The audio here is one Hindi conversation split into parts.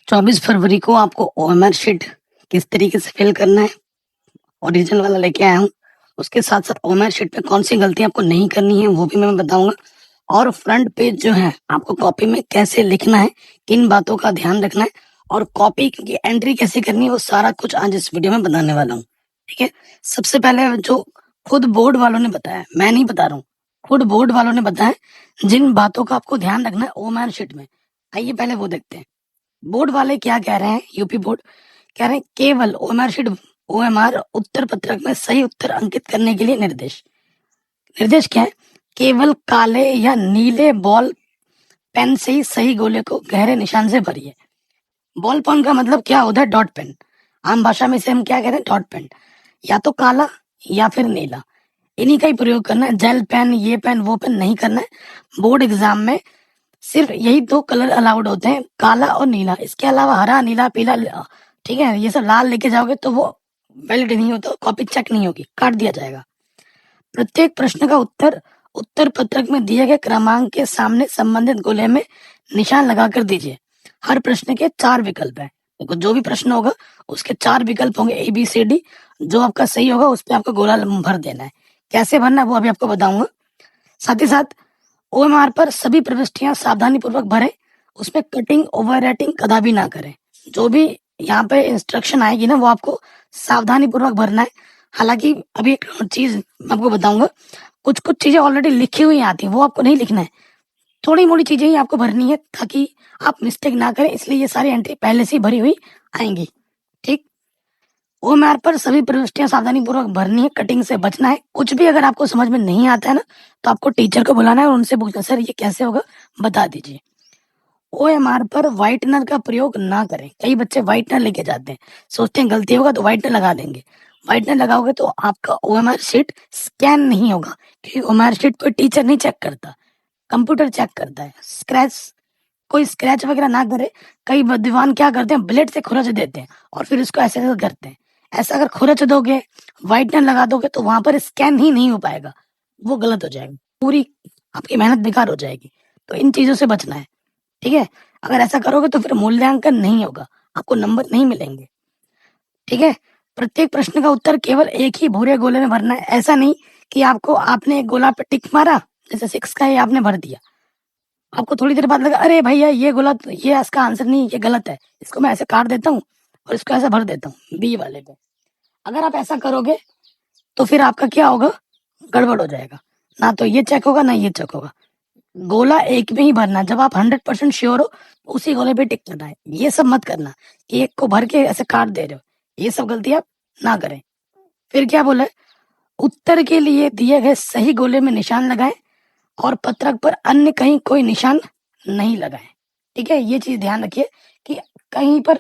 24 फरवरी को आपको ओएमआर शीट किस तरीके से फिल करना है, ओरिजिनल वाला लेके आया हूँ। उसके साथ-साथ ओएमआर शीट में कौन-सी गलतियाँ आपको नहीं करनी है, वो भी मैं बताऊँगा। और फ्रंट पेज जो है, आपको कॉपी में कैसे लिखना है, किन बातों का ध्यान रखना है और कॉपी की एंट्री कैसे करनी है, वो सारा कुछ आज इस वीडियो में बताने वाला हूँ। ठीक है? सबसे पहले जो खुद बोर्ड वालों ने बताया, मैं नहीं बता रहा हूँ, खुद बोर्ड वालों ने बताया, जिन बातों का आपको ध्यान रखना है ओएमआर शीट में। आइए पहले वो देखते हैं। बोर्ड वाले क्या कह रहे हैं, यूपी बोर्ड कह रहे हैं केवल ओएमआर उत्तर पत्रक में सही उत्तर अंकित करने के लिए निर्देश। निर्देश क्या है? केवल काले या नीले बॉल पेन से ही सही गोले को गहरे निशान से भरिए। बॉल पेन का मतलब क्या होता है? Dot pen. आम भाषा में इसे हम क्या कहते हैं? Dot pen. या तो काला या फिर नीला, इन्हीं का ही प्रयोग करना है। जेल पेन, ये पेन, वो पेन नहीं करना है। बोर्ड एग्जाम में सिर्फ यही दो कलर अलाउड होते हैं, काला और नीला। इसके अलावा हरा, नीला, पीला, ठीक है, ये सब लाल लेके जाओगे तो वो वैलिड नहीं होता, कॉपी चेक नहीं होगी, काट दिया जाएगा। प्रत्येक प्रश्न का उत्तर उत्तर पत्रक में दिए गए क्रमांक के सामने संबंधित गोले में निशान लगाकर दीजिए। हर प्रश्न के 4 विकल्प हैं। देखो, जो भी प्रश्न होगा उसके 4 विकल्प होंगे, ए बी सी डी। जो आपका सही होगा उस पर आपको गोला भर देना है। कैसे भरना है वो अभी आपको बताऊंगा। साथ ही साथ ओएमआर पर सभी प्रविष्टियां सावधानी पूर्वक भरें। उसमें कटिंग, ओवर राइटिंग कदापि ना करें। जो भी यहाँ पे इंस्ट्रक्शन आएगी ना, वो आपको सावधानी पूर्वक भरना है। हालांकि अभी एक चीज मैं आपको बताऊंगा, कुछ कुछ चीजें ऑलरेडी लिखी हुई आती हैं, वो आपको नहीं लिखना है। थोड़ी मोड़ी चीजें ही आपको भरनी है ताकि आप मिस्टेक ना करें, इसलिए ये सारी एंट्री पहले से ही भरी हुई आएंगी। ठीक, ओएमआर पर सभी प्रविष्टियां सावधानी पूर्वक भरनी है, कटिंग से बचना है। कुछ भी अगर आपको समझ में नहीं आता है ना, तो आपको टीचर को बुलाना है और उनसे पूछना, सर ये कैसे होगा, बता दीजिए। ओएमआर पर व्हाइटनर का प्रयोग ना करें। कई बच्चे व्हाइटनर लेके जाते हैं, सोचते हैं गलती होगा तो व्हाइटनर लगा देंगे। व्हाइटनर लगाओगे तो आपका ओएमआर शीट स्कैन नहीं होगा, क्योंकि ओएमआर शीट कोई टीचर नहीं चेक करता, कंप्यूटर चेक करता है। कोई स्क्रैच वगैरह ना करे। कई विद्वान क्या करते हैं, ब्लेड से खुरच देते हैं और फिर उसको ऐसे ऐसे करते हैं। ऐसा अगर खुरच दोगे, व्हाइटनर लगा दोगे, तो वहां पर स्कैन ही नहीं हो पाएगा, वो गलत हो जाएगा, पूरी आपकी मेहनत बेकार हो जाएगी। तो इन चीजों से बचना है। ठीक है? अगर ऐसा करोगे तो फिर मूल्यांकन नहीं होगा, आपको नंबर नहीं मिलेंगे। ठीक है? प्रत्येक प्रश्न का उत्तर केवल एक ही भूरे गोले में भरना है। ऐसा नहीं कि आपने एक गोला पे टिक मारा, जैसे 6 का ये आपने भर दिया, आपको थोड़ी देर बाद लगा, अरे भैया ये गलत, ये इसका आंसर नहीं, ये गलत है, इसको मैं ऐसे काट देता हूँ और इसको ऐसे भर देता हूँ बी वाले पे। अगर आप ऐसा करोगे तो फिर आपका क्या होगा, गड़बड़ हो जाएगा। ना तो ये चेक होगा, ना ये चेक होगा। गोला एक में ही भरना। जब आप 100% श्योर हो, उसी गोले पे टिक करना है। ये सब मत करना कि एक को भर के ऐसे काट दे रहे हो, ये सब गलती आप ना करें। फिर क्या बोला है? उत्तर के लिए दिए गए सही गोले में निशान लगाएं और पत्रक पर अन्य कहीं कोई निशान नहीं लगाएं। ठीक है? ये चीज ध्यान रखिए कि कहीं पर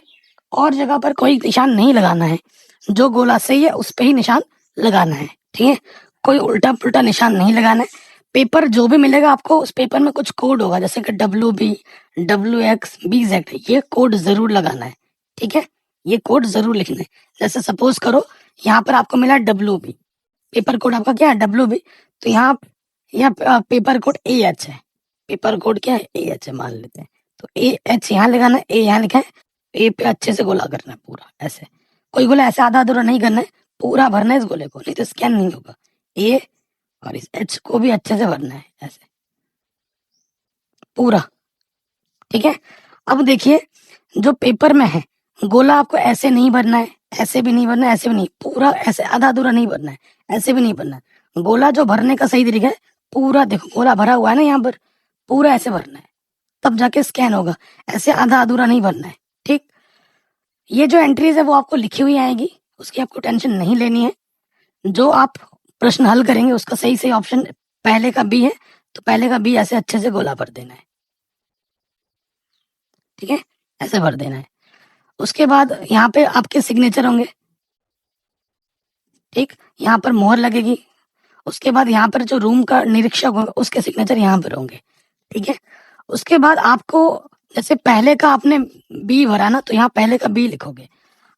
और जगह पर कोई निशान नहीं लगाना है। जो गोला सही है उस पे ही निशान लगाना है। ठीक है? कोई उल्टा पुल्टा निशान नहीं लगाना है। पेपर जो भी मिलेगा आपको, उस पेपर में कुछ कोड होगा, जैसे कि WB, WX, BZ, ये कोड जरूर लगाना है। ठीक है? ये कोड जरूर लिखना है। जैसे सपोज करो यहाँ पर आपको मिला WB, पेपर कोड आपका क्या है? WB। तो यहाँ पेपर कोड AH है। पेपर कोड क्या है? AH है, मान लेते हैं। तो AH यहाँ लगाना है, A यहाँ लिखा है। ए पे अच्छे से गोला करना है पूरा, ऐसे। कोई गोला ऐसे आधा अधूरा नहीं करना है, पूरा भरना है इस गोले को, नहीं तो स्कैन नहीं होगा। ए और इस H को भी अच्छे से भरना है, ऐसे पूरा। ठीक है? अब देखिए, जो पेपर में है, गोला आपको ऐसे नहीं भरना है, ऐसे भी नहीं भरना है, ऐसे भी नहीं, पूरा ऐसे आधा अधूरा नहीं भरना है, ऐसे भी नहीं भरना है। गोला जो भरने का सही तरीका है, पूरा देखो गोला भरा हुआ है ना यहाँ पर, पूरा ऐसे भरना है, तब जाके स्कैन होगा। ऐसे आधा अधूरा नहीं भरना है। ठीक? ये जो एंट्रीज है वो आपको लिखी हुई आएगी, उसकी आपको टेंशन नहीं लेनी है। जो आप प्रश्न हल करेंगे उसका सही सही ऑप्शन पहले का बी है, तो पहले का बी ऐसे अच्छे से गोला भर देना है। ठीक है? ऐसे भर देना है। उसके बाद यहाँ पे आपके सिग्नेचर होंगे। ठीक, यहाँ पर मोहर लगेगी। उसके बाद यहाँ पर जो रूम का निरीक्षक होगा उसके सिग्नेचर यहाँ पर होंगे। ठीक है? उसके बाद आपको, जैसे पहले का आपने बी भरा ना, तो यहाँ पहले का बी लिखोगे।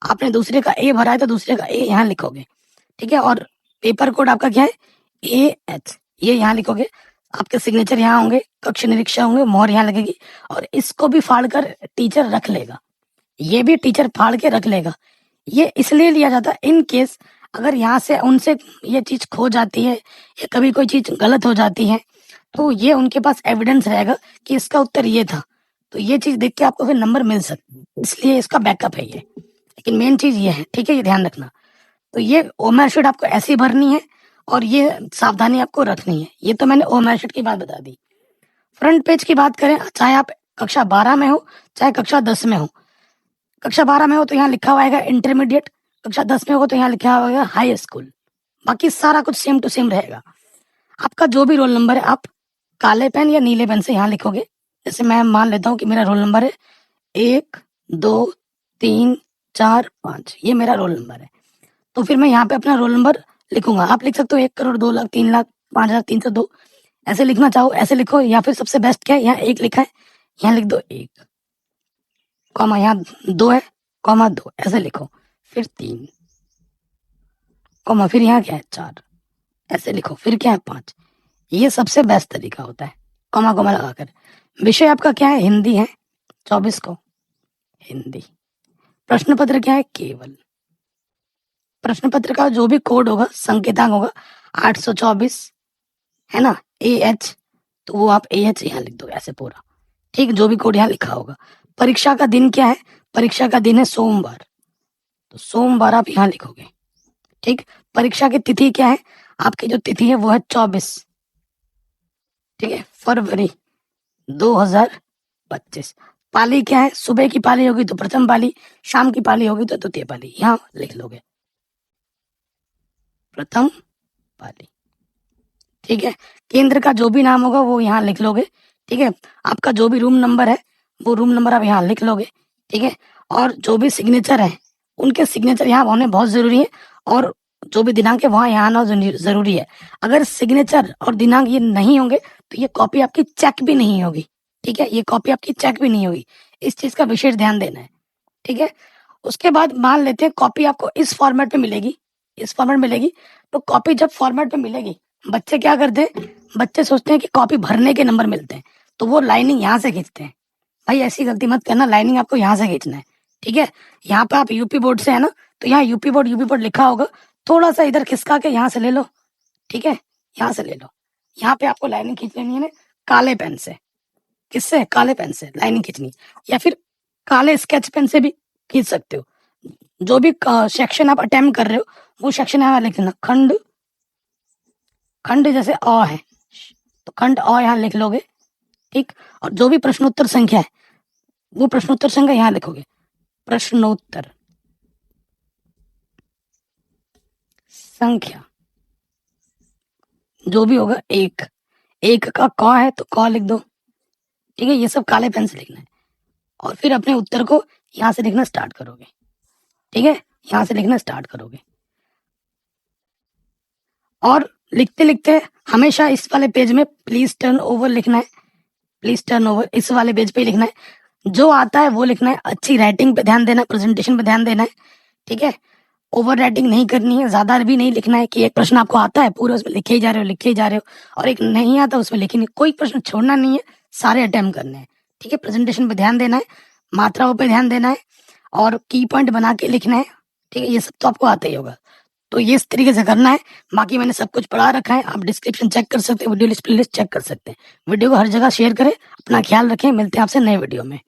आपने दूसरे का ए भरा है तो दूसरे का ए यहाँ लिखोगे। ठीक है? और पेपर कोड आपका क्या है? AH, ये यहाँ लिखोगे। आपके सिग्नेचर यहाँ होंगे, कक्ष निरीक्षक होंगे, मोहर यहाँ लगेगी और इसको भी फाड़ कर टीचर रख लेगा। ये भी टीचर फाड़ के रख लेगा। ये इसलिए लिया जाता है इन केस अगर यहाँ से उनसे ये चीज खो जाती है या कभी कोई चीज गलत हो जाती है तो ये उनके पास एविडेंस रहेगा कि इसका उत्तर ये था, तो ये चीज देख के आपको फिर नंबर मिल सकता है, इसलिए इसका बैकअप है ये। लेकिन मेन चीज ये है, ठीक है, ये ध्यान रखना। तो ये ओमर शीट आपको ऐसी भरनी है और ये सावधानी आपको रखनी है। ये तो मैंने ओमर शीट की बात बता दी। फ्रंट पेज की बात करें, चाहे आप कक्षा 12 में हो चाहे कक्षा 10 में हो। कक्षा 12 में हो तो यहाँ लिखा हुआ है इंटरमीडिएट, कक्षा 10 में हो तो यहाँ लिखा हुआ है हाई स्कूल। बाकी सारा कुछ सेम टू सेम रहेगा। आपका जो भी रोल नंबर है आप काले पेन या नीले पेन से यहाँ लिखोगे। जैसे मैं मान लेता हूँ कि मेरा रोल नंबर है 1 2 3 4 5, ये मेरा रोल नंबर है। तो फिर मैं यहाँ पे अपना रोल नंबर लिखूंगा। आप लिख सकते हो 1 करोड़ 2 लाख 3 लाख 5,302, ऐसे लिखना चाहो ऐसे लिखो, या फिर सबसे बेस्ट क्या है, यहाँ 1 लिखा है यहाँ लिख दो 1, कॉमा यहाँ 2 है कॉमा 2, ऐसे लिखो। फिर 3 कॉमा, फिर यहाँ क्या है 4, ऐसे लिखो। फिर क्या है 5। ये सबसे बेस्ट तरीका होता है कॉमा कॉमा लगाकर। विषय आपका क्या है, हिंदी है, 24 को हिंदी। प्रश्न पत्र क्या है, केवल। प्रश्न पत्र का जो भी कोड होगा, संकेतांक होगा 824, है ना, AH, तो वो आप AH यहाँ लिख दो ऐसे पूरा, ठीक, जो भी कोड यहाँ लिखा होगा। परीक्षा का दिन क्या है, परीक्षा का दिन है सोमवार, तो सोमवार आप यहाँ लिखोगे, ठीक। परीक्षा की तिथि क्या है, आपकी जो तिथि है वो है 24, ठीक है, फरवरी 2025। पाली क्या है, सुबह की पाली होगी तो प्रथम पाली, शाम की पाली होगी तो द्वितीय पाली, यहाँ लिख लोगे प्रथम पाली, ठीक है। केंद्र का जो भी नाम होगा वो यहाँ लिख लोगे, ठीक है। आपका जो भी रूम नंबर है वो रूम नंबर आप यहाँ लिख लोगे, ठीक है। और जो भी सिग्नेचर है उनके सिग्नेचर यहाँ होने बहुत जरूरी है, और जो भी दिनांक है वहां यहाँ आना जरूरी है। अगर सिग्नेचर और दिनांक ये नहीं होंगे तो ये कॉपी आपकी चेक भी नहीं होगी, ठीक है, ये कॉपी आपकी चेक भी नहीं होगी। इस चीज का विशेष ध्यान देना है, ठीक है। उसके बाद मान लेते हैं कॉपी आपको इस फॉर्मेट में मिलेगी, इस फॉर्मेट मिलेगी, तो कॉपी जब फॉर्मेट में मिलेगी बच्चे क्या करते हैं, बच्चे सोचते हैं कि कॉपी भरने के नंबर मिलते हैं तो वो लाइनिंग यहाँ से खींचते हैं। भाई ऐसी गलती मत करना, लाइनिंग आपको यहाँ से खींचना है, ठीक है। यहाँ पे आप यूपी बोर्ड से है ना, तो यहाँ यूपी बोर्ड लिखा होगा, थोड़ा सा इधर खिसका के यहाँ से ले लो, ठीक है, यहाँ से ले लो। यहाँ पे आपको लाइनिंग खींच लेनी है काले पेन से। किससे, काले पेन से लाइनिंग खींचनी, या फिर काले स्केच पेन से भी खींच सकते हो। जो भी सेक्शन आप अटेम्प्ट कर रहे हो वो सेक्शन यहाँ लिख लेना। खंड, खंड जैसे अ है तो खंड अ यहाँ लिख लोगे, ठीक। और जो भी प्रश्नोत्तर संख्या है वो प्रश्नोत्तर संख्या यहाँ लिखोगे। प्रश्नोत्तर संख्या जो भी होगा, एक का क है तो क लिख दो, ठीक है। ये सब काले पेन से लिखना है और फिर अपने उत्तर को यहाँ से लिखना स्टार्ट करोगे, ठीक है, यहाँ से लिखना स्टार्ट करोगे। और लिखते लिखते हमेशा इस वाले पेज में प्लीज टर्न ओवर लिखना है, प्लीज टर्न ओवर इस वाले पेज पे लिखना है। जो आता है वो लिखना है, अच्छी राइटिंग पे ध्यान देना, प्रेजेंटेशन पे ध्यान देना है, ठीक है। ओवर राइटिंग नहीं करनी है, ज्यादा भी नहीं लिखना है कि एक प्रश्न आपको आता है पूरा उसमें लिखे ही जा रहे हो और एक नहीं आता उसमें लिखे नहीं। कोई प्रश्न छोड़ना नहीं है, सारे अटेम्प्ट करने हैं, ठीक है। प्रेजेंटेशन पे ध्यान देना है, मात्राओं पे ध्यान देना है और की पॉइंट बना के लिखना है, ठीक है। ये सब तो आपको आता ही होगा, तो ये इस तरीके से करना है। बाकी मैंने सब कुछ पढ़ा रखा है, आप डिस्क्रिप्शन चेक कर सकते हैं, वीडियो लिस्ट प्लेलिस्ट चेक कर सकते हैं। वीडियो को हर जगह शेयर करें, अपना ख्याल रखें, मिलते हैं आपसे नए वीडियो में।